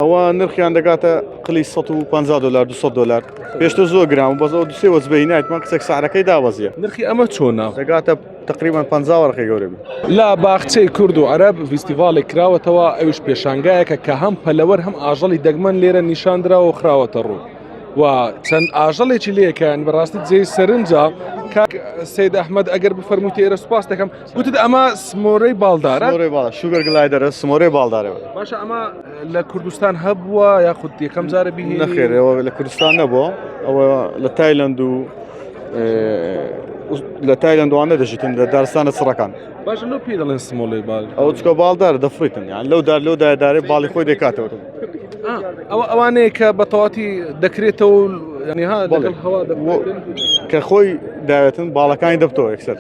ئەوە نرخیان دەگاتە قلی $150 $200 پێشتر زۆر گران بەس ئەو دوسێ وەزبەی نایتمان کچێک سعرەکەی داوەزیە نرخی ئەمە چۆنا؟ دەگاتە تقریبان 50 وەرقی گەورەبی لا باخچەی کورد و عەرەب فیستیڤاڵێک کراوەتەوە ئەوش پێشانگایەکە کە هەم پەلەوەر هەم ئاژەڵی دەگمەن لێرە نیشاندراوە و خراوەتە ڕوو و چەند ئاژەڵێکی لێکیان بەڕاستی جێی سەرنجە کاک سەید ئەحمەد ئەگەر بفەرموویتە ئێرە سوپاس دەکەم گوتت ئەمە سمۆرەی باڵدارە؟ سمۆرەی باڵدار شوگەر گلایدەرە سمۆرەی باڵدارەوە باشە ئەمە لە کوردستان هەبووە یاخود یەکەم جارە بینی؟ نەخێر ئەوە لە کوردستان نەبووە ئەوە لە تایلەند و لە تایلەندوانە دەژیتن لە دارستانە چڕەکان باشە لەو پێ دەڵێن سمۆڵەی باڵ ئەو چکە باڵدارە دەفریتن یان لەو دایدارێ باڵی خۆی دەکاتەوە ئەوانەیە کە بەتەواتی دەکرێتەوە ینیها لەگەڵ هەوا کە خۆی داوێتن باڵەکانی دەبتەوە یەکسەر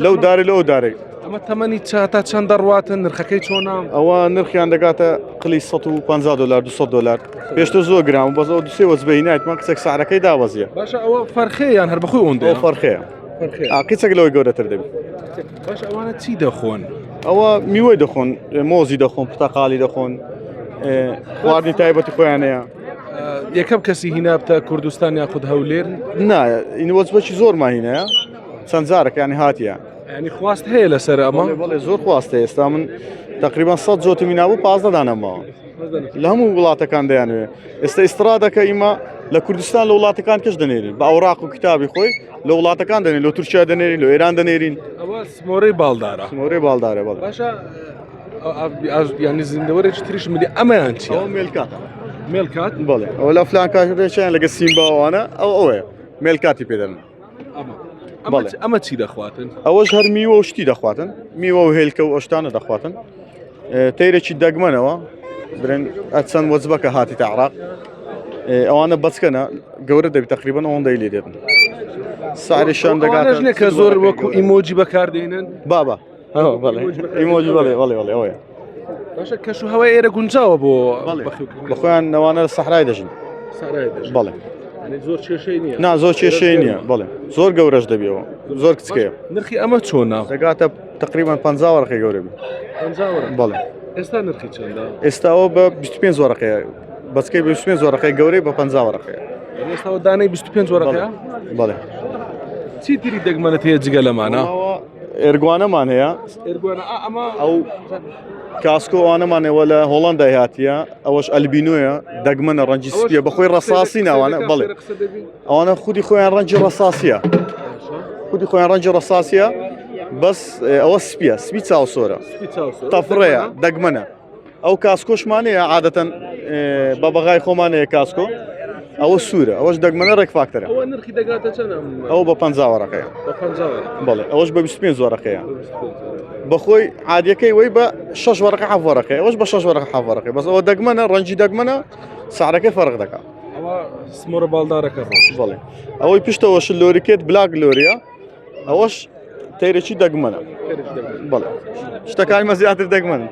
لەو دارێ لەو دارێک ئەمە تەمەنی تا چەند دەڕواتن نرخەکەی چۆنا؟ ئەوە نرخیان دەگاتە قلی $150 $200 پێشتر زۆر گران بەس ئەو دوسێ وەزبەی نایتمان کچێک سعرەکەی داوەزیە باشە ئەوە فەرخەیان هەر بەخۆی ئەوەندە ئەو فەرخەیە قیچێک لەوەی گەورەتر دەبێت باش ئەوانە چی دەخۆن؟ ئەوە میوەی دەخۆن مۆزی دەخۆن پتەقاڵی دەخۆن خواردنی تایبەتی خۆیانەیە یەکەم کەسی هینا بتە کوردستان یاخود هەولێر نایە ئینی وەزبەکی زۆرمان هینەیە چەند جارێک ینی هاتیە ینی خواست هەیە لەسەر ئەمە بەڵێ زۆر خواستە ئێستا من تقریبان 100 جۆتمی نابوو 15 دانەمەوە لە هەموو وڵاتەکان دەیانوێ ئێستا ئیسترادەکە ئیمە لە کوردستان لە وڵاتەکان کەش دەنێرین بە ئەوراق و کتابی خۆی لە وڵاتەکان دەنێن لە تورکیا دەنێرین لە ئێران دەنێرین ئەوە سمۆرەی باڵدارە سمۆرەی باڵدارە بەڵێ باشە ینی زیندەوەرێکی تریش مدی ئەمەیان چیە؟ ئەو مێلکاتە مێلکات؟ بەڵێ ئەو لە فلان کاتێکیان لەگە سیمباوانە ئەوەیە مێلکاتی پێدەن ئەمە چی دەخواتن؟ ئەوەش هەر میوە و شتی دەخواتن میوە و هێلکە و ئەشتانە دەخواتن تەیرێکی دەگمەنەوە برن ئەچەند وەزبەکە هاتی تا عراق ئەوانە بەچکەنە گەورە دەبی تقریبان ئەوەندەی لێ دێتن سعریشان دەگاتە کە زۆر وەکو ئیمۆجی بەکاردێنن بابا ئیمۆجی بڵێ ئەوەیە باشە کەش و هەوای ئێرە گونجاوە بۆ بەخۆیان نەوانە سەحرای دەژین بەڵێ زۆر کێشەی نییە نا زۆر کێشەی نییە بڵێ زۆر گەورەش دەبیەوە زۆر کچکەیە نرخی ئەمە چۆنا؟ دەگاتە تقریبان 50 وەرقی گەورەبی بەڵێ ئێستا نرخی چەندە؟ ئێستاەوە بە 25 وەرقەیە بەچکەی 25 وەرقەی گەورەی بە 50 وەرقەیە ئێستاەوە دانەی 25 وەرقەیە؟ بەڵێ چی تری دەگمەنت هەیە جگە لەمانە؟ ئێرگوانەمان هەیە ئەو کاسکۆوانەمان ێوە لە هۆڵندای هاتیە ئەوەش ئەلبینۆیە دەگمەنە ڕەنجی سپیە بەخۆی ڕەساسی ناوانە بڵێ ئەوانە خودی خۆیان ڕەنجی ڕەساسیە خودی خۆیان ڕەنجی ڕەساسیە بەس ئەوە سپیە سپی چاوسۆرە تەفڕەیە دەگمەنە ئەو کاسکۆشمانەیە عادەتەن بە بەغای خۆمانەیە کاسکۆ ئەوە سوورە ئەوەش دەگمەنە ڕێک فاکتەرە ئەوە بە 50 وەرقەیە بڵێ ئەوەش بە 25 وەرقەیە بەخۆی عادیەکەی وەی بە 6 وەرقە 7 وەرقەیە ئەوەش بە 6 وەرقە 7 وەرقەیە بەس ئەوە دەگمەنە ڕەنجی دەگمەنە سعرەکەی فەرق دەکات سمۆرە باڵدارەکە بڵێ ئەوەی پشتەوەش لۆریکێت بلاک لۆریە ئەوەش تەیرێکی دەگمەنە بڵێ شتەکانی مە زیاتر دەگمەن